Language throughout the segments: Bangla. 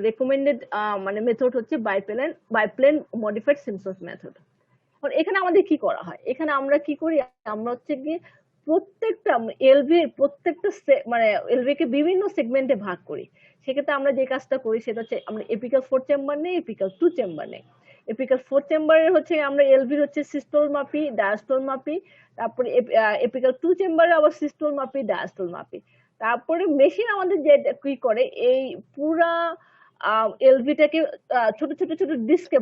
রেকমেন্ডেড মানে মেথড হচ্ছে বাইপ্লেন মডিফাইড সিমসন্স মেথড। এখানে আমাদের কি করা হয়, এখানে আমরা কি করি, আমরা হচ্ছে কি প্রত্যেকটা এলভি প্রত্যেকটা মানে এলভি কে বিভিন্ন সেগমেন্টে ভাগ করি। সেক্ষেত্রে আমরা যে কাজটা করি সেটা হচ্ছে আমরা এপিক্যাল 4 চেম্বার নেই, এপিক্যাল 2 চেম্বার নেই। এপিক্যাল 4 চেম্বারের হচ্ছে আমরা এলভির হচ্ছে সিস্টোল মাপি, ডায়াস্টোল মাপি। তারপরে এপিক্যাল 2 চেম্বারে আবার সিস্টোল মাপি, ডায়াস্টোল মাপি। তারপরে মেশিন আমাদের যে কি করে, এই পুরা এলভিটাকে ছোট ছোট ছোট ডিস্কে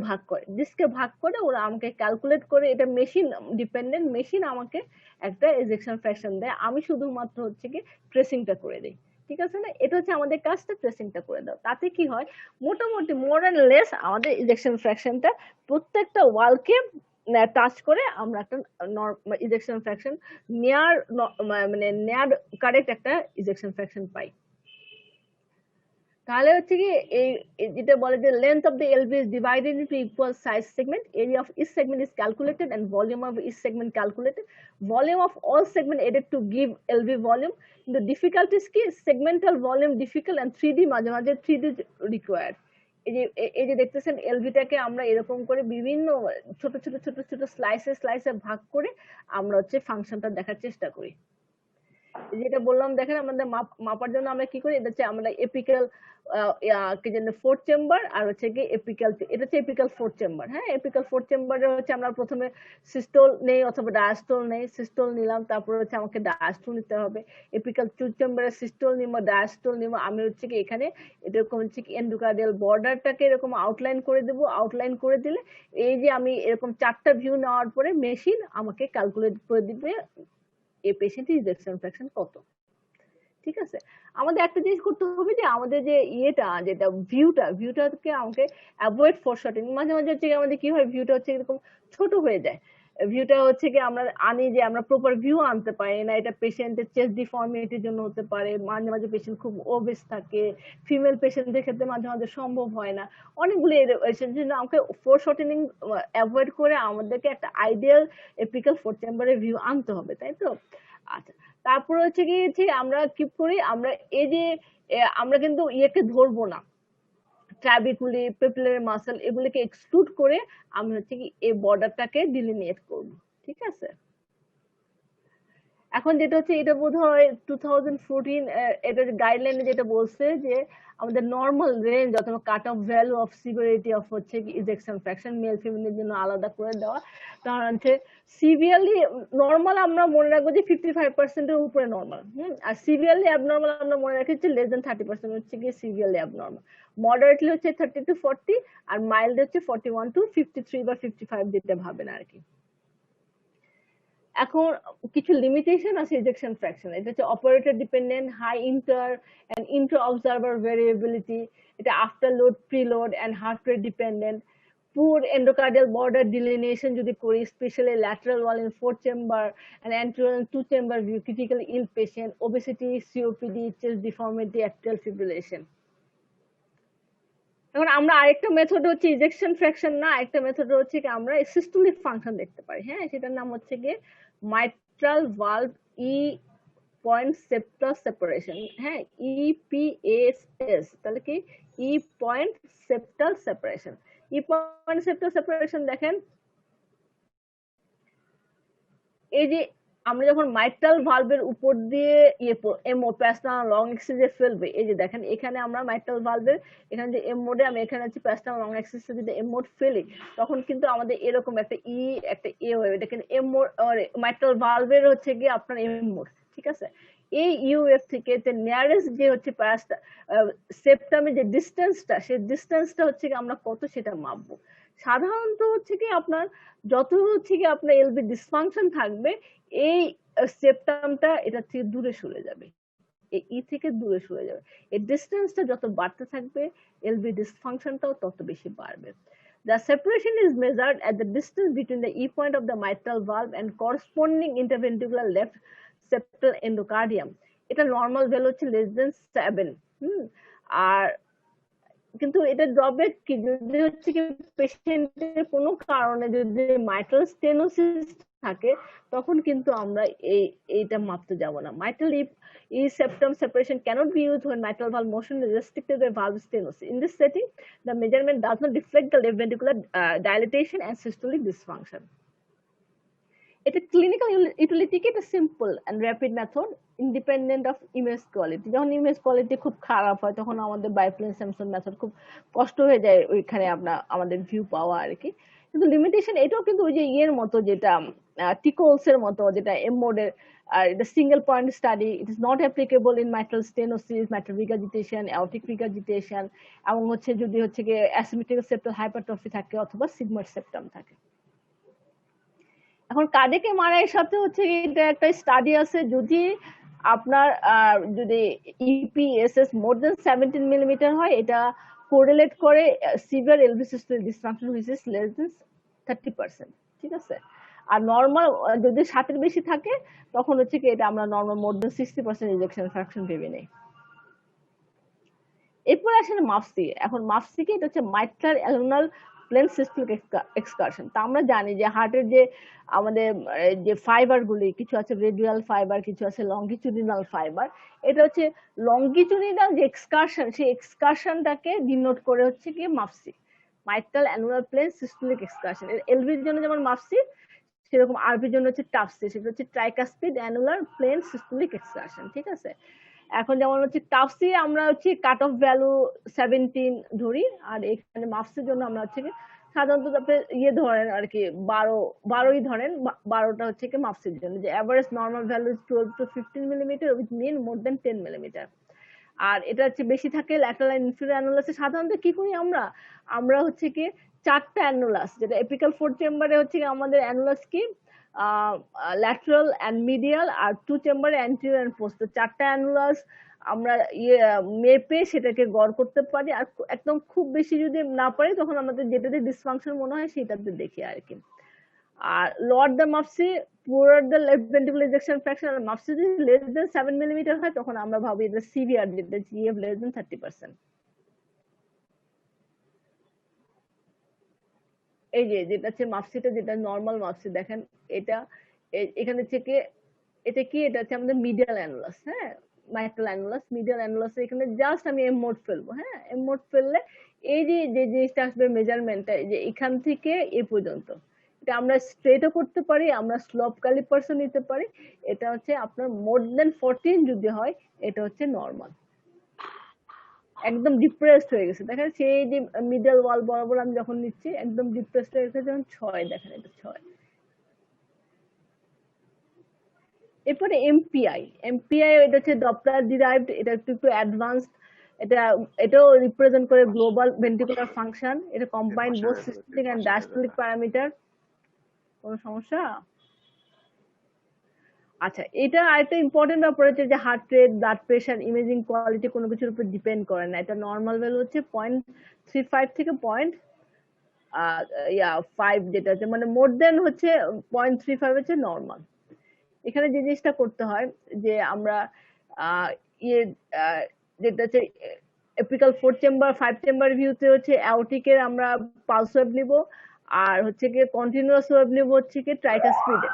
ভাগ করে ওরা আমাকে ক্যালকুলেট করে, এটা মেশিন ডিপেন্ডেন্ট, মেশিন আমাকে একটা এজেকশন ফ্র্যাকশন দেয়, আমি শুধুমাত্র হচ্ছে কি ট্রেসিংটা করে দিই। ঠিক আছে না, এটা হচ্ছে আমাদের কাজটা, ট্রেসিংটা করে দাও। তাতে কি হয়, মোটামুটি মোর এন্ড লেস আমাদের ইজেকশন ফ্র্যাকশনটা প্রত্যেকটা ওয়ালকে টাচ করে আমরা একটা ইজেকশন ফ্র্যাকশন নেয়ার মানে নেয়ার কারেক্ট একটা ইজেকশন ফ্র্যাকশন পাই। তাহলে হচ্ছে কি এই যেটা বলে যে length of the LV is divided into equal size segment, area of each segment is calculated and volume of each segment calculated, volume of all segment added to give LV volume. The difficulties কি segmental volume difficult and 3D মাঝে মাঝে 3D required। এই যে দেখতেছেন এলভিটাকে আমরা এরকম করে বিভিন্ন ছোট ছোট ছোট ছোট স্লাইসে ভাগ করে আমরা হচ্ছে ফাংশনটা দেখার চেষ্টা করি। যেটা বললাম দেখেন, আমাদের মাপার জন্য আমরা কি করি, এটা হচ্ছে আমরা এপিক্যাল কি জানি 4 চেম্বার, আর হচ্ছে কি এপিক্যাল, এটা হচ্ছে এপিক্যাল 4 চেম্বার। হ্যাঁ, এপিক্যাল 4 চেম্বারে হচ্ছে আমরা প্রথমে সিস্টোল নেই অথবা ডায়াস্টোল নেই, সিস্টোল নিলাম, তারপর হচ্ছে আমাকে ডায়াস্টোল নিতে হবে। এপিক্যাল 2 চেম্বারে সিস্টোল নিব, ডায়াস্টোল নিব, আমি হচ্ছে কি এখানে এরকম হচ্ছে কি এন্ডোকার্ডিয়াল বর্ডারটাকে এরকম আউটলাইন করে দেব। আউটলাইন করে দিলে এই যে আমি এরকম 4টা ভিউ নেওয়ার পরে মেশিন আমাকে ক্যালকুলেট করে দিবে এই পেশেন্টের ইজেকশন ফ্র্যাকশন কত। ঠিক আছে, আমাদের একটা জিনিস করতে হবে যে আমাদের যে যেটা ভিউটাকে আমাকে অ্যাভয়েড ফরশর্টেনিং। মাঝে মাঝে হচ্ছে আমাদের কি হয়, ভিউটা হচ্ছে এরকম ছোট হয়ে যায়, ভিউটা হচ্ছে কি আমরা আনি যে আমরা প্রপার ভিউ আনতে পারি না, এটা পেশেন্টের চেস্ট ডিফর্মিটির জন্য হতে পারে, মাঝে মাঝে পেশেন্ট খুব ওবেস থাকে, ফিমেল পেশেন্টদের ক্ষেত্রে মাঝে মাঝে সম্ভব হয় না, অনেকগুলো জন্য আমাকে ফোরশর্টেনিং অ্যাভয়েড করে আমাদেরকে একটা আইডিয়াল এপিক্যাল 4 চেম্বারের ভিউ আনতে হবে, তাই তো? আচ্ছা, তারপর হচ্ছে কি আমরা কি করি, আমরা এই যে আমরা কিন্তু ইয়েকে ধরবো না, ট্রাবিকুলি পেপিলারি মাসল এগুলিকে এক্সক্লুড করে আমি হচ্ছে কি এই বর্ডারটাকে ডিলিনিয়েট করব। ঠিক আছে, এখন যেটা হচ্ছে এটা বোধহয় 2014 এটার গাইডলাইনে যেটা বলছে যে আমাদের নর্মাল রেঞ্জ অথবা cut off value of severity of হচ্ছে ইজেকশন ফ্র্যাকশন মেল ফিমেলের জন্য আলাদা করে দেওয়া। কারণ হচ্ছে সিভিয়ারলি নর্মাল আমরা মনে রাখবো যে 55% এর উপরে নর্মাল, আর সিভিয়ারলি অ্যাবনর্মাল আমরা মনে রাখি যে লেস দেন 30% হচ্ছে কি সিভিয়ারলি অ্যাবনর্মাল। মডারেটলি হচ্ছে 30 to 40, আর মাইল্ড হচ্ছে 41 to 53 বা 55 যেটা ভাবেন আর কি। এখন কিছু লিমিটেশন আছে ইজেকশন ফ্র্যাকশন, এটা হচ্ছে operator dependent, high inter and inter observer variability, এটা afterload preload and heart rate dependent, poor endocardial border delineation যদি করি, specially lateral wall in 4 chamber and anterior 2 chamber view, critically ill patient, obesity, COPD, chest deformity, atrial fibrillation. এখন আমরা আরেকটা মেথড হচ্ছে ইজেকশন ফ্র্যাকশন না, আরেকটা মেথড হচ্ছে কি আমরা সিস্টোলিক ফাংশন দেখতে পারি। হ্যাঁ, সেটার নাম হচ্ছে গিয়ে মাইট্রাল ভালভ ই পয়েন্ট সেপ্টাল সেপারেশন। হ্যাঁ, ইপিএসএস, তাহলে কি ই পয়েন্ট সেপ্টাল সেপারেশন। ই পয়েন্ট সেপ্টাল সেপারেশন দেখেন, এই যে আমরা যখন মাইট্রাল ভালভের উপর দিয়ে এমও প্যাস্টাল লং এক্সিসে ফেলবে, এই যে দেখেন এখানে আমরা মাইট্রাল ভালভের এখানে যে এম মোডে আমি এখানে হচ্ছে প্যাস্টাল লং এক্সিসে যদি এম মোড ফেলি, তখন কিন্তু আমাদের এরকম একটা ই একটা এ হবে, এটা কিন্তু এম মোড মাইট্রাল ভালভের হচ্ছে গিয়ে আপনার এম মোড। ঠিক আছে, এই ইউএফ থেকে যে নিয়ারেস্ট যে হচ্ছে প্যাস্টা সেপ্টামের যে ডিস্টেন্সটা, সেই ডিস্টেন্সটা হচ্ছে কি আমরা কত সেটা মাপবো। সাধারণত হচ্ছে কি আপনার যত হচ্ছে কি আপনার এলবি ডিসফাংশন থাকবে, এই সেপ্টামটা এটা থেকে দূরে সরে যাবে, এই ই থেকে দূরে সরে যাবে, এই ডিস্টেন্সটা যত বাড়তে থাকবে এলবি ডিসফাংশনটাও তত বেশি বাড়বে। The separation is measured at the distance between the E point of the mitral valve and corresponding interventricular left septal endocardium. এটা নর্মাল ভ্যালু হচ্ছে less than 7। আর কিন্তু এটা ড্রব্যাক কি, যদি হচ্ছে কি পেশেন্টের কোনো কারণে যদি মাইট্রাল স্টেনোসিস থাকে, তখন কিন্তু আমরা এইটা মাপতে যাব না। mitral septum separation cannot be used when mitral valve motion is restricted by valve stenosis. In this setting, the measurement does not reflect the left ventricular dilatation and systolic dysfunction. এটা ক্লিনিক্যাল ইউটিলিটি কি, এটা simple and rapid method independent of image quality. যখন ইমেজ কোয়ালিটি খুব খারাপ হয় তখন আমাদের বাইফ্লিন স্যামসন মেথড খুব কষ্ট হয়ে যায় ওইখানে আমাদের ভিউ পাওয়া আর কি। কিন্তু লিমিটেশন এটাও কিন্তু ওই যে ইয়ের মতো, যেটা টিকোলস এর মতো, যেটা এমমোডের, আর এটা single point study, it is not applicable in mitral stenosis, mitral regurgitation, aortic regurgitation, এবং হচ্ছে যদি হচ্ছে কি অ্যাসিমেট্রিক্যাল সেপ্টাল হাইপারট্রফি থাকে অথবা সিগমার সেপ্টাম থাকে। এখন কার্ডিয়াক এমআরআই এর সাথে হচ্ছে এটা একটা স্টাডি আছে, যদি আপনার যদি ইপিএসএস মোর দেন 17 মিলিমিটার হয়, এটা কোরিলেট করে সিভিয়ার এলভি সিস্টেমের dysfunction which is less than 30%, ঠিক আছে। আর নরমাল যদি 7 এর বেশি থাকে তখন হচ্ছে কি এটা আমরা নরমাল মোর দেন 60% ইজেকশন ফ্র্যাকশন ভেবে নেই। এরপর আসলে মাফসি। এখন মাফসি কি, এটা হচ্ছে মাইট্রাল অ্যালুনাল প্লেন সিস্টোলিক এক্সকারশন। তা আমরা জানি যে হার্টের যে আমাদের যে ফাইবার গুলি, কিছু আছে রেডিয়াল ফাইবার, কিছু আছে লঙ্গিচুডিনাল ফাইবার। এটা হচ্ছে লঙ্গিচুডিনাল যে এক্সকারশন, সেই এক্সকারশনটাকে ডিনোট করে হচ্ছে কি মাফসি, মাইট্রাল অ্যালুনাল প্লেন সিস্টোলিক এক্সকারশন। এলভির জন্য যেমন মাফসি, সেরকম আরভির জন্য হচ্ছে টাফসি, সেটা হচ্ছে tricuspid annular plane systolic excursion, ঠিক আছে। এখন যেমন হচ্ছে টাফসি আমরা হচ্ছে কাট অফ ভ্যালু 17 ধরি, আর এখানে মাফসির জন্য আমরা হচ্ছে সাধারণত আপনি ইয়ে ধরেন আর কি 12ই ধরেন, 12টা হচ্ছে কি মাফসির জন্য, যে average normal value 12 to 15 millimetre with mean more than 10 millimetre. আর এটা হচ্ছে বেশি থাকে ল্যাটারাল ইনফিরিয়র অ্যানুলাসে। সাধারণত কি করি আমরা হচ্ছে কি 4টা অ্যানুলাস, যেটা এপিক্যাল 4 চেম্বারে হচ্ছে আমাদের অ্যানুলাস কি ল্যাটারাল এন্ড মিডিয়াল, আর 2 চেম্বারে অ্যান্টেরিয়র এন্ড পোস্টার। 4টা অ্যানুলাস আমরা মেপে সেটাকে গড় করতে পারি, আর একদম খুব বেশি যদি না পারি তখন আমাদের যেটাতে ডিসফাংশন মনে হয় সেটাতে দেখি আর কি। আর lower the MAPSE poorer the left ventricular ejection fraction, আর মাফসি যদি লেস দেন 7 মিলিমিটার হয় তখন আমরা ভাবি এটা সিভিয়ার, যেটা জিএফ লেস দেন 30%। এই যে যেটা হচ্ছে মাফসিটা, যেটা নরমাল মাফসি দেখেন, এটা এখানে থেকে এটা কি, এটা হচ্ছে আমাদের মিডিয়াল অ্যানুলাস, হ্যাঁ মাইট্রাল অ্যানুলাস, মিডিয়াল অ্যানুলাস। এখানে জাস্ট আমি এম মোড ফেলবো, হ্যাঁ এম মোড ফেললে এই যে যে জিনিসটা আসবে মেজারমেন্টটা, যে এখান থেকে এই পর্যন্ত, এটা আমরা স্ট্রেটও করতে পারি, আমরা স্লোপ ক্যালিপারসও নিতে পারি। এটা হচ্ছে আপনার মোর দেন 14 যদি হয় এটা হচ্ছে নরমাল, একদম ডিপ্রেসড হয়ে গেছে দেখেন, সেই যে মিডল ওয়াল বরাবর আমি যখন নিচ্ছি একদম ডিপ্রেসড হয়ে গেছে, যখন 6 দেখেন এটা 6। এরপরে এমপিআই এটা হচ্ছে ডপলার ডিরাইভড, এটা একটু অ্যাডভান্সড। এটাও রিপ্রেজেন্ট করে গ্লোবাল ভেন্ট্রিকুলার ফাংশন। এটা combine both systemic and diastolic parameter. কোনো সমস্যা? আচ্ছা, এটা আরেকটা ইম্পর্টেন্ট ব্যাপার হচ্ছে যে heart rate, blood pressure, imaging quality কোনো কিছুর উপর ডিপেন্ড করে না। এটা নর্মাল ভ্যালু হচ্ছে 0.35 থেকে 5, যেটা হচ্ছে মানে মোর দেন হচ্ছে 0.35 হচ্ছে নর্মাল। এখানে যে জিনিসটা করতে হয় যে আমরা ইয়ে যেটা হচ্ছে এপিক্যাল 4 চেম্বার 5 চেম্বার ভিউতে হচ্ছে অ্যাওর্টিকের আমরা পালস ওয়েভ নিব, আর হচ্ছে কি কন্টিনিউয়াস ওয়েভ নিব হচ্ছে কি ট্রাইকাস্পিডে,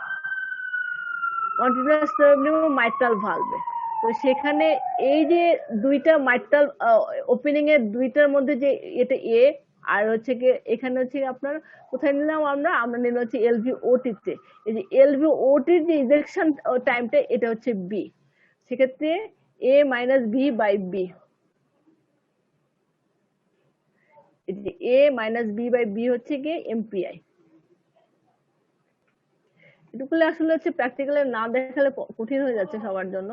কন্টিনিউয়াস ওয়েভ নিব মাইট্রাল ভালভে। তো সেখানে এই যে দুইটা মাইট্রাল ওপেনিং এর দুইটার মধ্যে যে এটা এ, আর হচ্ছে কি এখানে হচ্ছে আপনার কোথায় নিলাম আমরা নিলাম হচ্ছে এলভিওটি তে। এই যে এলভিওটির যে ইজেকশন টাইমটা এটা হচ্ছে বি, সেক্ষেত্রে A minus B by B, A minus B by B হচ্ছে কি এমপিআই। এটুকুলে আসলে হচ্ছে প্র্যাকটিক্যালে না দেখালে কঠিন হয়ে যাচ্ছে সবার জন্য।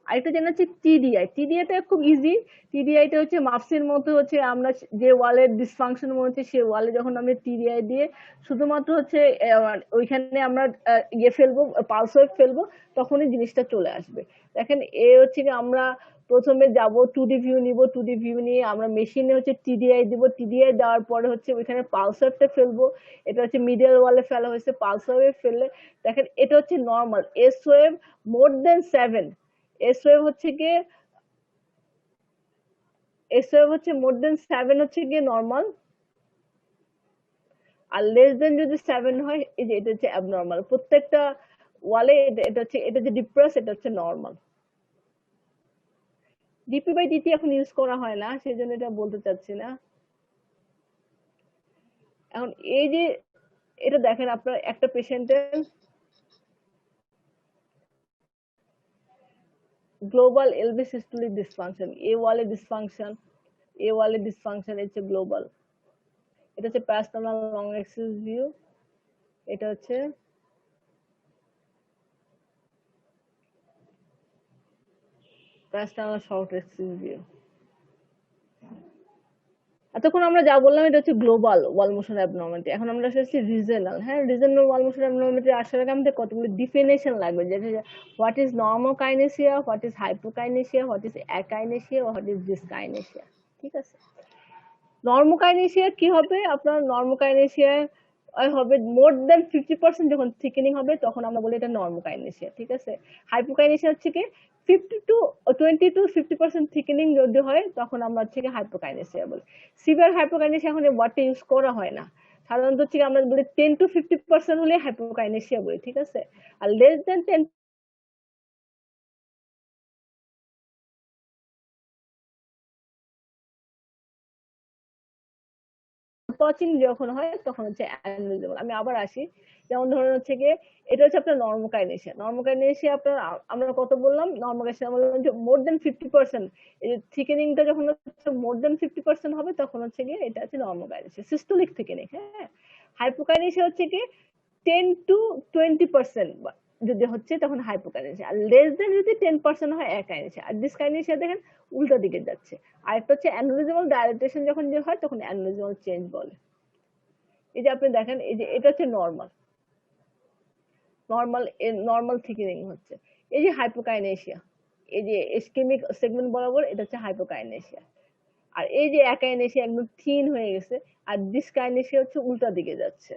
আরেকটা জানা হচ্ছে টিডিআইটা খুব ইজি। টিডিআইটা হচ্ছে মাফসির মতো হচ্ছে আমরা যে ওয়ালের ডিসফাংশন মনে হচ্ছে সেই ওয়ালে যখন আমরা টিডিআই দিয়ে শুধুমাত্র হচ্ছে ওইখানে আমরা ইয়ে ফেলবো, পালস ওয়েভ ফেলবো, তখনই জিনিসটা চলে আসবে। দেখেন এ হচ্ছে আমরা প্রথমে যাব 2D ভিউ নিব, 2D ভিউ নিয়ে আমরা মেশিনে হচ্ছে টিডিআই দিব, টিডিআই দেওয়ার পরে হচ্ছে ওইখানে পালস ওয়েভটা ফেলবো। এটা হচ্ছে মিডিয়াল ওয়ালে ফেলা হয়েছে, পালস ওয়েভ ফেললে দেখেন এটা হচ্ছে নর্মাল। এস ওয়েভ মোর দেন 7, এস ওয়েভ হচ্ছে কি SOF হচ্ছে মোর দেন 7 হচ্ছে গিয়ে নরমাল, আর লেস দেন যদি 7 হয়, এই যে এটা হচ্ছে অ্যাবনর্মাল। প্রত্যেকটা ওয়ালে এটা হচ্ছে, এটা যে ডিপ্রেস, এটা হচ্ছে নরমাল। ডিপি বাই ডিটি এখন ইউজ করা হয় না, সেই জন্য এটা বলতে চাচ্ছি না। এখন এই যে এটা দেখেন, আপনার একটা পেশেন্টের গ্লোবাল এলভি সিস্টোলিক ডিসফাংশন, এ ওয়ালে ডিসফাংশন, এ ওয়ালে ডিসফাংশন হচ্ছে গ্লোবাল। এটা হচ্ছে প্যারাস্টার্নাল লং অ্যাক্সিস ভিউ, এটা হচ্ছে প্যারাস্টার্নাল শর্ট অ্যাক্সিস ভিউ। এতক্ষণ আমরা যা বললাম এটা হচ্ছে গ্লোবাল ওয়াল মোশন অ্যাবনর্মালিটি। এখন আমরা আসছি রিজনাল। হ্যাঁ, রিজনাল ওয়াল মোশন অ্যাবনর্মালিটি আসার আগে আমাদের কতগুলো ডিফিনেশন লাগবে, যেটা what is normokinesia, what is hypokinesia, what is akinesia, what is dyskinesia. ঠিক আছে, নর্মোকাইনেসিয়া কি হবে? আপনার নর্মোকাইনেসিয়া হবে মোর দেন 50% যখন থিকেনিং হবে তখন আমরা বলি এটা নর্মোকাইনেসিয়া। ঠিক আছে, হাইপোকাইনেসিয়া হচ্ছে কি 20 to 50% থিকেনিং যদি হয় তখন আমরা হচ্ছে কি হাইপোকাইনেসিয়া বলি। সিভিয়ার হাইপোকাইনেসিয়া এখন ওয়ার্ডটা ইউজ করা হয় না, সাধারণত হচ্ছে আমরা বলি 10 to 50% হলে হাইপোকাইনেসিয়া বলি। ঠিক আছে, আর লেস দেন 10 টচিং যখন হয় তখন হচ্ছে অ্যানিউরিজম। আমি আবার আসি, যেমন ধরুন হচ্ছে গিয়ে এটা হচ্ছে আপনার নর্মোকাইনেসিয়া। নর্মোকাইনেসিয়া আপনার আমরা কত বললাম? নর্মোকাইনেসিয়া বললাম যে মোর দেন 50%, এই যে থিকেনিংটা যখন হচ্ছে মোর দেন 50% হবে তখন হচ্ছে গিয়ে এটা হচ্ছে নর্মোকাইনেসিয়া, সিস্টোলিক থিকেনিং। হ্যাঁ, হাইপোকাইনেসিয়া হচ্ছে কি 10 to 20% যদি হচ্ছে তখন হাইপোকাইনেসিয়া, আর লেস দেন যদি 10% হয় অ্যাকাইনেসিয়া। আর ডিসকাইনেসিয়া দেখেন উল্টা দিকে যাচ্ছে। আর একটা হচ্ছে অ্যানুরিজমাল ডায়ালাটেশন যখন যে হয় তখন অ্যানুরিজমাল চেঞ্জ বলে। এই যে আপনি দেখেন, এই যে এটা হচ্ছে নর্মাল, নর্মাল নর্মাল থিকেনিং হচ্ছে। এই যে হাইপোকাইনেসিয়া, এই যে ইসকেমিক সেগমেন্ট বরাবর, এটা হচ্ছে হাইপোকাইনেসিয়া। আর এই যে অ্যাকাইনেসিয়া একদম থিন হয়ে গেছে, আর ডিসকাইনেসিয়া হচ্ছে উল্টা দিকে যাচ্ছে,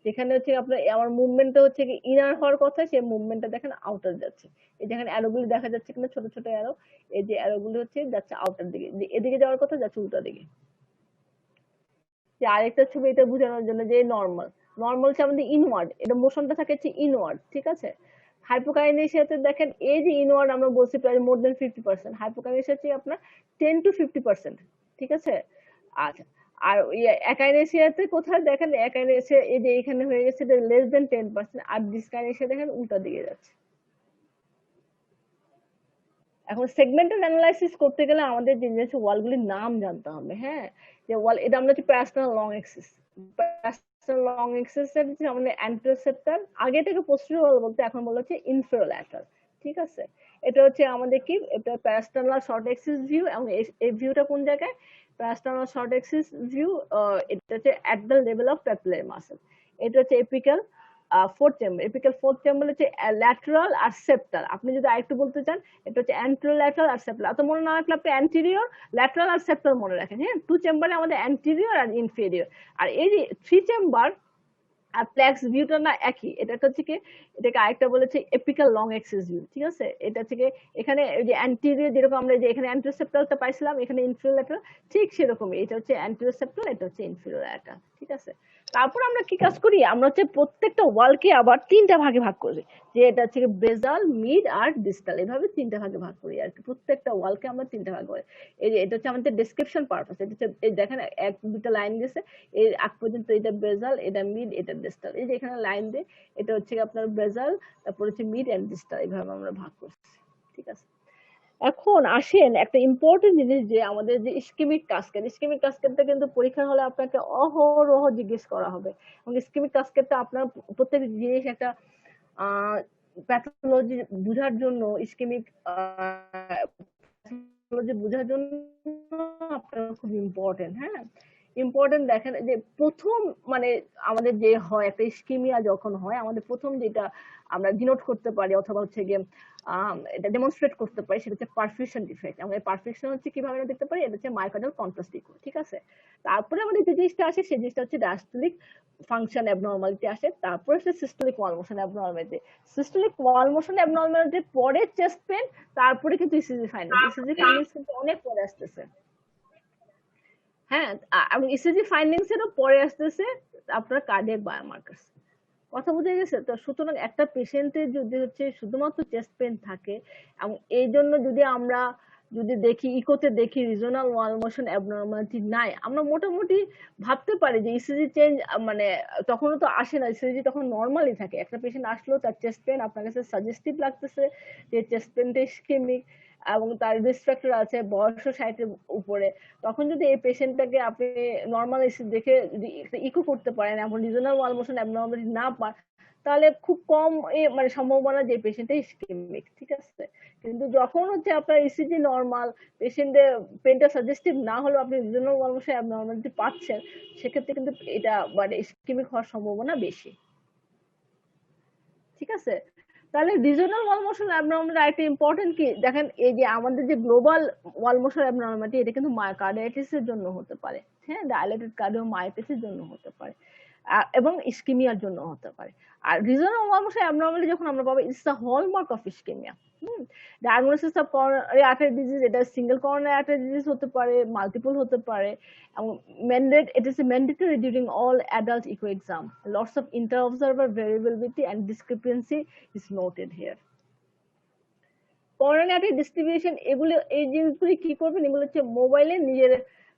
যেখানে হচ্ছে আপনার আমার মুভমেন্টটা হচ্ছে কি ইনার হওয়ার কথা, সেই মুভমেন্টটা দেখেন আউটার যাচ্ছে। এই যেখানে অ্যারোগুলি দেখা যাচ্ছে কিনা, ছোট ছোট অ্যারো, এই যে অ্যারোগুলি হচ্ছে যাচ্ছে আউটার দিকে, এদিকে যাওয়ার কথা যাচ্ছে উল্টা দিকে। যে আরেকটা ছবি এটা বোঝানোর জন্য যে নর্মাল, নর্মাল হচ্ছে আমাদের ইনওয়ার্ড, এটা মোশনটা থাকে হচ্ছে ইনওয়ার্ড। ঠিক আছে, হাইপোকাইনেসিয়াতে দেখেন এই যে ইনওয়ার্ড আমরা বলছি প্রায় মোর দেন 50%, হাইপোকাইনেসিয়া হচ্ছে আপনার 10 to 50%। ঠিক আছে, আচ্ছা, আর একাইনেসিয়াতে কোথায় দেখেন, একাইনেসিয়া এই যে এখানে হয়ে গেছে লেস দেন 10%, আর ডিসকাইনেসিয়া দেখেন উল্টা দিকে যাচ্ছে। এখন সেগমেন্টাল অ্যানালাইসিস করতে গেলে আমাদের যে জিনিস ওয়ালগুলির নাম জানতে হবে। হ্যাঁ, যে ওয়াল এটা আমরা হচ্ছে প্যারাস্টার্নাল লং এক্সিস, প্যারাস্টার্নাল লং এক্সিস এর যে আমাদের অ্যান্টেরোসেপ্টাল, আগে থেকে পোস্টেরিয়র ওয়াল বলতে এখন বলা হচ্ছে ইনফেরোল্যাটারাল। ঠিক আছে, এটা হচ্ছে আমাদের কি, এটা প্যারাস্টার্নাল শর্ট এক্সিস ভিউ, এবং এই ভিউটা কোন জায়গায়? প্যারাস্টার্নাল শর্ট এক্সিস ভিউ, এটা হচ্ছে at the level of papillary muscle. এটা হচ্ছে apical fourth chamber. Apical fourth chamber হচ্ছে ল্যাটারাল আর সেপ্টাল। আপনি যদি আরেকটু বলতে চান, এটা হচ্ছে অ্যান্টেরোল্যাটারাল আর সেপ্টাল। এত মনে না রাখলে আপনি অ্যান্টেরিয়র, ল্যাটারাল আর সেপ্টাল মনে রাখেন। হ্যাঁ, টু চেম্বারে আমাদের অ্যান্টেরিয়র আর ইনফেরিয়র। আর এই যে থ্রি চেম্বার আর প্লেক্স ভিউটা না একই, এটা হচ্ছে কি, এটাকে আরেকটা বলেছে এপিক্যাল লং এক্সিস ভিউ। ঠিক আছে, এটা হচ্ছে কি এখানে এই যে অ্যান্টেরিয়র, যেরকম আমরা যে এখানে অ্যান্টেরোসেপ্টালটা পাইছিলাম, এখানে ইনফেরিয়র, ঠিক সেরকমই এটা হচ্ছে অ্যান্টেরোসেপ্টাল, এটা হচ্ছে ইনফেরিয়র। ঠিক আছে, তারপর আমরা কি কাজ করি? আমরা হচ্ছে প্রত্যেকটা ওয়ালকে আবার তিনটা ভাগে ভাগ করি, যে এটা হচ্ছে বেজাল, মিড আর ডিস্টাল, এভাবে তিনটা ভাগে ভাগ করি আর কি। প্রত্যেকটা ওয়ালকে আমরা তিনটা ভাগ করি। এই যে এটা হচ্ছে আমাদের ডেসক্রিপশন পারপাস। এটা হচ্ছে এই দেখেন এক দুটো লাইন গেছে এর আগ পর্যন্ত, এটা বেজাল, এটা মিড, এটা ডিস্টাল। এই যে এখানে লাইন দিয়ে এটা হচ্ছে আপনার বেজাল, তারপর হচ্ছে মিড এন্ড ডিস্টাল, এইভাবে আমরা ভাগ করছি। ঠিক আছে, এখন আসেন একটা ইম্পর্টেন্ট জিনিস, যে আমাদের যে ইসকেমিক কাসকেড, ইসকেমিক কাসকেডটা কিন্তু পরীক্ষার হলে আপনাকে অহরহ জিজ্ঞেস করা হবে। এবং ইসকেমিক কাসকেডটা আপনার প্রত্যেক জিনিস একটা প্যাথোলজি বোঝার জন্য, ইসকেমিক প্যাথোলজি বোঝার জন্য আপনার খুব ইম্পর্টেন্ট। হ্যাঁ, ইম্পর্টেন্ট। দেখেন যে প্রথম মানে আমাদের যে হয় একটা ইসকেমিয়া যখন হয়, আমাদের প্রথম যেটা আমরা ডিনোট করতে পারি অথবা হচ্ছে গিয়ে এটা ডেমনস্ট্রেট করতে পারি, সেটা হচ্ছে পারফিউশন ডিফেক্ট। আমরা পারফিউশন হচ্ছে কিভাবে আমরা দেখতে পারি? এটা হচ্ছে মায়োকার্ডিয়াল কন্ট্রাস্ট ইকো। ঠিক আছে, তারপরে আমাদের যে জিনিসটা আসে সেই জিনিসটা হচ্ছে ডায়াস্টোলিক ফাংশন অ্যাবনর্মালিটি আসে, তারপরে হচ্ছে সিস্টোলিক ওয়াল মোশন অ্যাবনর্মালিটি। সিস্টোলিক ওয়াল মোশন অ্যাবনর্মালিটির পরে চেস্ট পেন, তারপরে কিন্তু ইসিজি ফাইন্ডিংস। ইসিজি ফাইন্ডিংস কিন্তু অনেক পরে আসতেছে। হ্যাঁ, এবং ইসিজি ফাইন্ডিংস এরও পরে আসতেছে আপনার কার্ডিয়াক বায়োমার্কার। কথা বুঝে গেছে তো? সুতরাং একটা পেশেন্টের যদি হচ্ছে শুধুমাত্র চেস্ট পেন থাকে এবং এই জন্য যদি আমরা যদি দেখি ইকোতে দেখি রিজনাল ওয়াল মোশন অ্যাবনর্মালিটি নাই, আমরা মোটামুটি ভাবতে পারি যে ইসিজি চেঞ্জ, মানে তখনও তো আসে না, ইসিজি তখন নর্মালি থাকে। একটা পেশেন্ট আসলো তার চেস্ট পেন আপনার কাছে সাজেস্টিভ লাগতেছে যে চেস্ট পেনটা ইসকেমিক এবং তার রিস্ক ফ্যাক্টর আছে, বয়স 60-এর উপরে, তখন যদি এই পেশেন্টটাকে আপনি নর্মাল দেখে যদি ইকো করতে পারেন এবং রিজনাল ওয়াল মোশন অ্যাবনর্মালিটি না পান, তাহলে খুব কম মানে সম্ভাবনা যে পেশেন্টটা ইসকেমিক, ঠিক আছে? কিন্তু যখন হচ্ছে আপনার ইসিজি নর্মাল, পেশেন্টের পেনটা সাজেস্টিভ না হলেও আপনি রিজনাল ওয়াল মোশন অ্যাবনর্মালিটি পাচ্ছেন, সেক্ষেত্রে কিন্তু এটা মানে ইসকেমিক হওয়ার সম্ভাবনা বেশি, ঠিক আছে? তাহলে রিজনাল ওয়াল মোশন অ্যাবনর্মালিটি আরেকটা ইম্পর্টেন্ট কি দেখেন, এই যে আমাদের যে গ্লোবাল ওয়াল মোশন অ্যাবনর্মালিটি, এটা কিন্তু মায়োকার্ডিটিস এর জন্য হতে পারে, হ্যাঁ, ডায়ালেটেড কার্ডিওমায়োপাথি এর জন্য হতে পারে এবং ইসকেমিয়ার জন্য হতে পারে। আর রিজনাল ওয়াল মোশন অ্যাবনর্মালিটি যখন আমরা পাবো, it's the hallmark of ischaemia. Diagnosis of coronary artery disease, এটা সিঙ্গেল করোনারি আর্টারি ডিজিজ হতে পারে, মাল্টিপল হতে পারে, এবং it is mandatory during all adult echo exam. Lots of inter-observer variability and discrepancy is noted here. Coronary distribution, এগুলো এই জিনিসগুলি কি করবেন, এগুলো হচ্ছে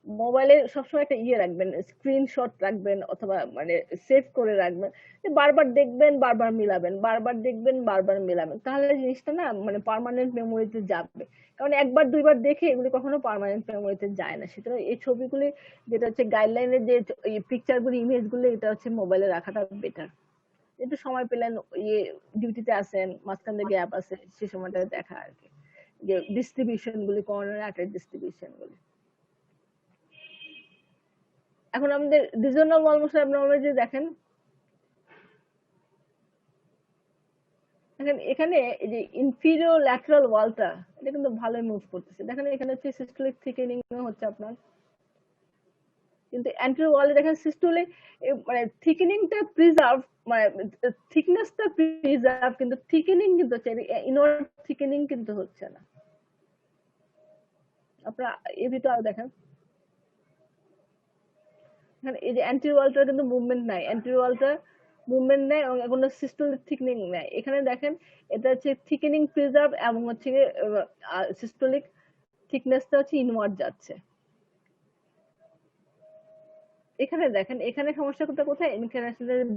মোবাইলে সবসময় একটা ইয়ে রাখবেন, স্ক্রিনশট রাখবেন অথবা মানে সেভ করে রাখবেন, বারবার দেখবেন, বারবার মিলাবেন, বারবার দেখবেন, বারবার মিলাবেন, তাহলে জিনিসটা না মানে পার্মানেন্ট মেমোরিতে যাবে। কারণ একবার দুইবার দেখে এগুলি কখনো পার্মানেন্ট মেমোরিতে যায় না। সুতরাং এই ছবিগুলি যেটা হচ্ছে গাইডলাইনের যে পিকচারগুলি, ইমেজগুলি, এটা হচ্ছে মোবাইলে রাখাটা বেটার। একটু সময় পেলেন, ইয়ে ডিউটিতে আছেন, মাঝখান দিয়ে গ্যাপ আছে, সে সময়টা দেখা আর কি, যে ডিস্ট্রিবিউশন গুলি, কর্নার আর্টারি ডিস্ট্রিবিউশন গুলি। এখন আমাদের রিজনাল ওয়াল মোশন অ্যাবনর্মালিটি দেখেন, দেখেন এখানে এই যে ইনফিরিয়র ল্যাটারাল ওয়ালটা, এটা কিন্তু ভালোই মুভ করতেছে। দেখেন এখানে হচ্ছে সিস্টোলিক থিকেনিং হচ্ছে আপনার, কিন্তু অ্যান্টেরিয়র ওয়ালে দেখেন সিস্টোলিক মানে থিকেনিংটা প্রিজার্ভ, মানে থিকনেসটা প্রিজার্ভ, কিন্তু থিকেনিং কিন্তু হচ্ছে ইনওয়ার্ড থিকেনিং কিন্তু হচ্ছে না। আপনারা এর ভিতরে আরো দেখেন, এই যে অ্যান্টেরিয়র ওয়ালটা কিন্তু মুভমেন্ট নাই, অ্যান্টেরিয়র ওয়ালটা মুভমেন্ট নেই এবং কোনো সিস্টোলিক থিকনিং নাই। এখানে দেখেন এটা হচ্ছে থিকেনিং প্রিজার্ভ এবং হচ্ছে সিস্টোলিক থিকনেসটা হচ্ছে ইনওয়ার্ড যাচ্ছে। এখানে দেখেন, এখানে সমস্যাটা কোথায়,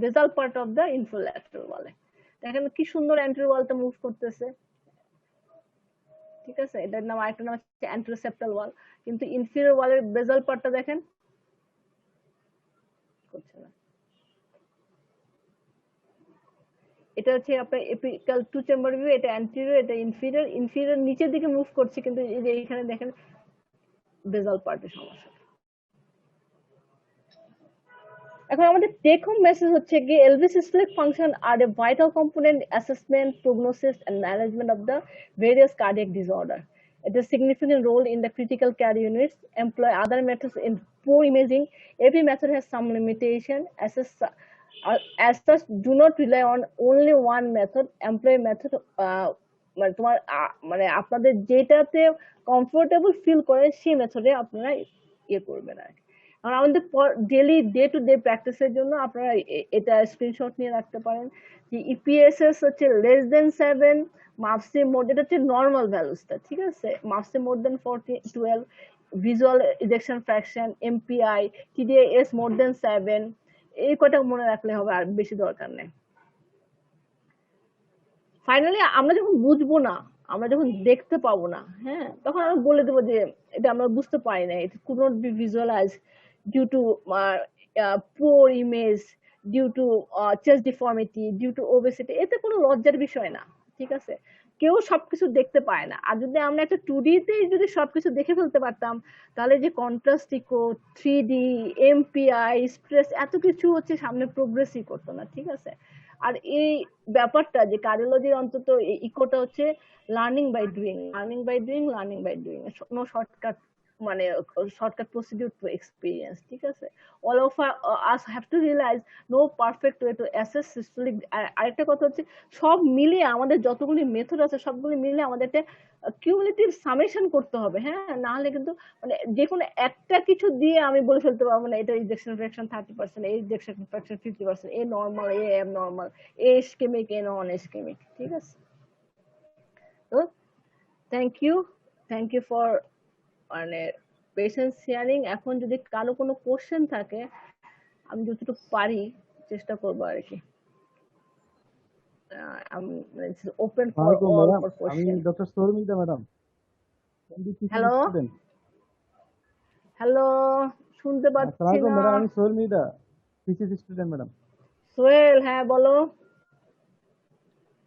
বেসাল পার্ট অফ দ্য ইনফ্রাল্যাটারাল ওয়ালে দেখেন কি সুন্দর অ্যান্টেরিয়র ওয়ালটা মুভ করতেছে, ঠিক আছে? এটার নাম, আরেকটা নাম হচ্ছে অ্যান্টেরোসেপ্টাল ওয়াল, কিন্তু ইনফিরিয়র ওয়ালের বেসাল পার্টটা দেখেন করছে না। এটা হচ্ছে আপনার এপিক্যাল টু চেম্বার ভিউ, এটা অ্যান্টেরিয়র, এটা ইনফিরিয়র, ইনফিরিয়র নিচের দিকে মুভ করছে, কিন্তু এই যে এখানে দেখেন বেসাল পার্টের সমস্যা। এখন আমাদের টেক হোম মেসেজ হচ্ছে কি, LV systemic function are a vital component assessment, prognosis and management of the various cardiac disorder. It has significant role in the critical care units. Employ other methods in poor imaging. Every method has some limitation. As such, do not rely on only one method. Employ method মানে তোমার মানে আপনাদের যেটাতে কমফোর্টেবল ফিল করেন সেই মেথডে আপনারা ইয়ে করবেন আর কি। আর আমাদের ডেলি ডে টু ডে প্র্যাকটিসের জন্য আপনারা এটা স্ক্রিনশট নিয়ে রাখতে পারেন যে ইপিএসএস হচ্ছে লেস দেন 7, মাপসি মোড, এটা হচ্ছে নর্মাল ভ্যালুসটা, ঠিক আছে? MAPSE more than 12, visual ejection fraction, MPI, TDS more than 7, এই কটা মনে রাখলে হবে, আর বেশি দরকার নেই। ফাইনালি আমরা যখন বুঝবো না, আমরা যখন দেখতে পাবো না, হ্যাঁ, তখন আমরা বলে দেবো যে এটা আমরা বুঝতে পারি না, it could not be visualized due to poor image, due to chest deformity, due to obesity, এতে কোনো লজ্জার বিষয় না, ঠিক আছে? কেউ সবকিছু দেখতে পায় না। আর যদি আমরা একটা 2D তে যদি সবকিছু দেখে ফেলতে পারতাম, তাহলে যে contrast eco, 3D, MPI, stress, এত কিছু হচ্ছে সামনে প্রোগ্রেসই করতো না, ঠিক আছে? আর এই ব্যাপারটা যে কার্ডিওলজির অন্তত ইকোটা হচ্ছে learning by doing, learning by doing, learning by doing, no shortcut মানে শর্টকাট প্রসিডিউর টু এক্সপিরিয়েন্স, ঠিক আছে? All of us have to realize no perfect way to assess systolic. আরেকটা কথা হচ্ছে, সব মিলিয়ে আমাদের যতগুলি মেথড আছে সবগুলি মিলিয়ে আমাদের একটা কিউমুলেটিভ সামেশন করতে হবে, হ্যাঁ? না হলে কিন্তু মানে যে কোনো একটা কিছু দিয়ে আমি বলে ফেলতে পারবো না এটা ইজেকশন ফ্র্যাকশন 30%, এই ejection fraction 50%, a normal, a abnormal, a ischemic, a non ischemic, ঠিক আছে? তো থ্যাংক ইউ ফর মানে পেশেন্স শেয়ারিং। এখন যদি কারো কোনো কোশ্চেন থাকে আমি যতটুকু পারি চেষ্টা করবো আর কি। ওপেন ফর অল ফর আমি question. Doctor Sharmila madam, hello student. Hello, শুনতে পাচ্ছি আসসালামু আলাইকুম না। ম্যাডাম, আমি Sharmila, thesis student madam. Sohel, হ্যাঁ বলো।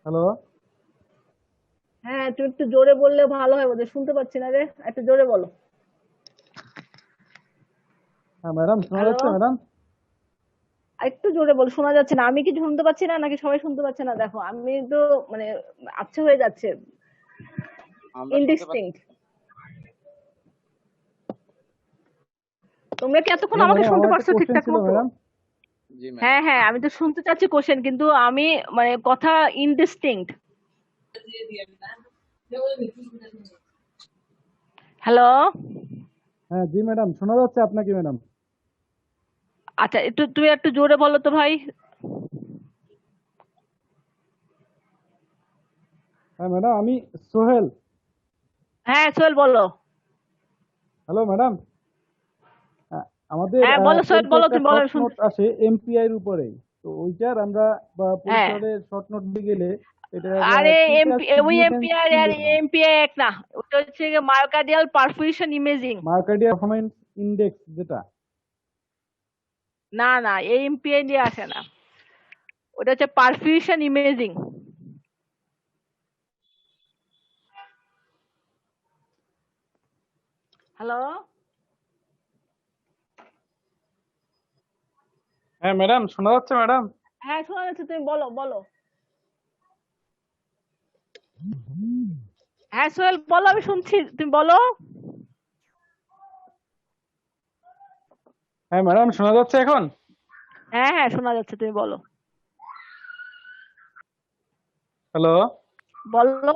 হ্যালো। হ্যাঁ, তুমি একটু জোরে বললে ভালো হয়, বোধহয় শুনতে পাচ্ছি না রে, একটু জোরে বলো। হ্যাঁ ম্যাডাম, শোনা হ্যালো, যাচ্ছে ম্যাডাম? একটু জোরে বলো, শোনা যাচ্ছে না। আমি কি শুনতে পাচ্ছি না নাকি সবাই শুনতে পাচ্ছে না? দেখো আমি তো মানে আচ্ছা হয়ে যাচ্ছে, ইনডিস্টিংক্ট। তোমরা কি এতক্ষণ হ্যালো আমাকে ম্যাডাম, শুনতে আমার একটা পারছো কোশ্চেন ঠিকঠাক ছিল মতো? ম্যাডাম। হ্যাঁ হ্যাঁ, আমি তো শুনতে চাচ্ছি কোশ্চেন, কিন্তু আমি মানে কথা ইনডিস্টিংক্ট। হ্যালো, হ্যাঁ জি ম্যাডাম, শোনা যাচ্ছে আপনাকে ম্যাডাম? আচ্ছা একটু তুমি একটু জোরে বলো তো ভাই। হ্যাঁ ম্যাডাম, আমি সোহেল। হ্যাঁ সোহেল বলো। হ্যালো ম্যাডাম, আমাদের হ্যাঁ বলো সোহেল, পরীক্ষায় বলো, একটা তুমি বলো, শর্ট আমি নোট শুনতে। আসে এমপিআই এর উপরে। তো ওইটার আমরা হ্যাঁ, পরীক্ষা শর্ট নোট দিয়ে গেলে এটার আরে ক্লিনিক্যাল এমপি, ওই সিগনিফিকেন্স এমপিআর কি আর বলবো? এমপিআই এক না, ওটা হচ্ছে myocardial perfusion imaging. Myocardial performance index যেটা। না না, এই এমপিআই দিয়ে আসে না, ওটা হচ্ছে পারফিউশন ইমেজিং। হ্যালো, হ্যাঁ ম্যাডাম, শোনা যাচ্ছে ম্যাডাম? হ্যাঁ শোনা যাচ্ছে, তুমি বলো বলো। হ্যাঁ সোহেল বলো, আমি শুনছি, তুমি বলো। হ্যাঁ ম্যাডাম, শোনা যাচ্ছে এখন? হ্যাঁ হ্যাঁ শোনা যাচ্ছে, তুমি বলো। হ্যালো। বলো,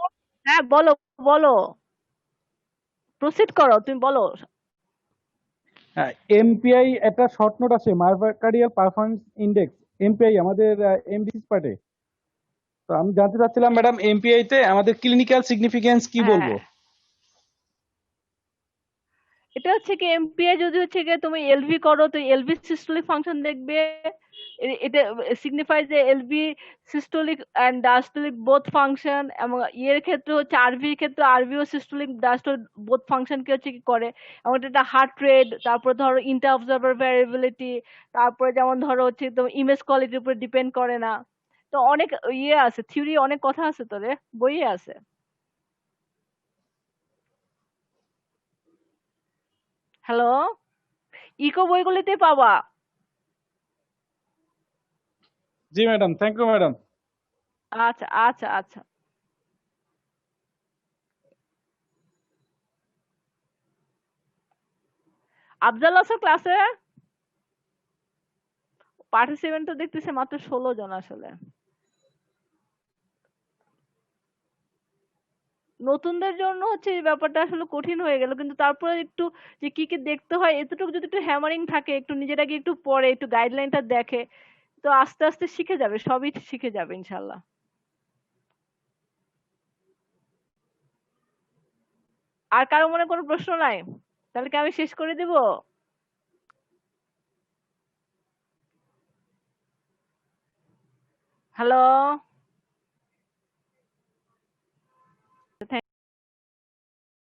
হ্যাঁ বলো বলো, প্রসিড করো, তুমি বলো। এমপিআই একটা শর্ট নোট আছে, মায়োকার্ডিয়াল পারফরম্যান্স ইন্ডেক্স। এমপিআই আমাদের এমডিসিস পার্টে। তো আমি জানতে চাচ্ছিলাম ম্যাডাম, এমপিআই তে আমাদের ক্লিনিক্যাল সিগনিফিকেন্স কি হ্যাঁ, বলবো? এটা হচ্ছে কি এমপিআই যদি হচ্ছে কি তুমি এলভি করো তো এলভি সিস্টোলিক ফাংশন দেখবে। এটা সিগনিফাই যে LV systolic and diastolic both function, এবং ইয়ের ক্ষেত্রে হচ্ছে আরভি এর ক্ষেত্রে আরভি ও সিস্টোলিক ডায়াস্টোলিক বোথ ফাংশন কি হচ্ছে কি করে, এবং এটা হার্ট রেট, তারপর ধরো ইন্টার অবজারভার ভ্যারিয়েবিলিটি, তারপরে যেমন ধরো হচ্ছে তোমার ইমেজ কোয়ালিটির উপর ডিপেন্ড করে না। তো অনেক ইয়ে আছে, থিওরি অনেক কথা আছে তোরে, বইয়ে আছে। হ্যালো, ইকো বইগুলিতে পাবা। জি ম্যাডাম, থ্যাংক ইউ ম্যাডাম। আচ্ছা আচ্ছা আচ্ছা। আফজাল আছে ক্লাসে? পার্টিসিপেন্ট তো দেখতেছে মাত্র 16 জন আসলে। নতুনদের জন্য হচ্ছে এই ব্যাপারটা আসলে কঠিন হয়ে গেল, কিন্তু তারপরে একটু যে কি কি দেখতে হয় এতটুকু যদি একটু হ্যামারিং থাকে, একটু নিজেরাকে একটু পড়ে, একটু গাইডলাইনটা দেখে, তো আস্তে আস্তে শিখে যাবে, সবই শিখে যাবে ইনশাল্লাহ। আর কারো মনে কোনো প্রশ্ন নাই? তাহলে কি আমি শেষ করে দেব? হ্যালো।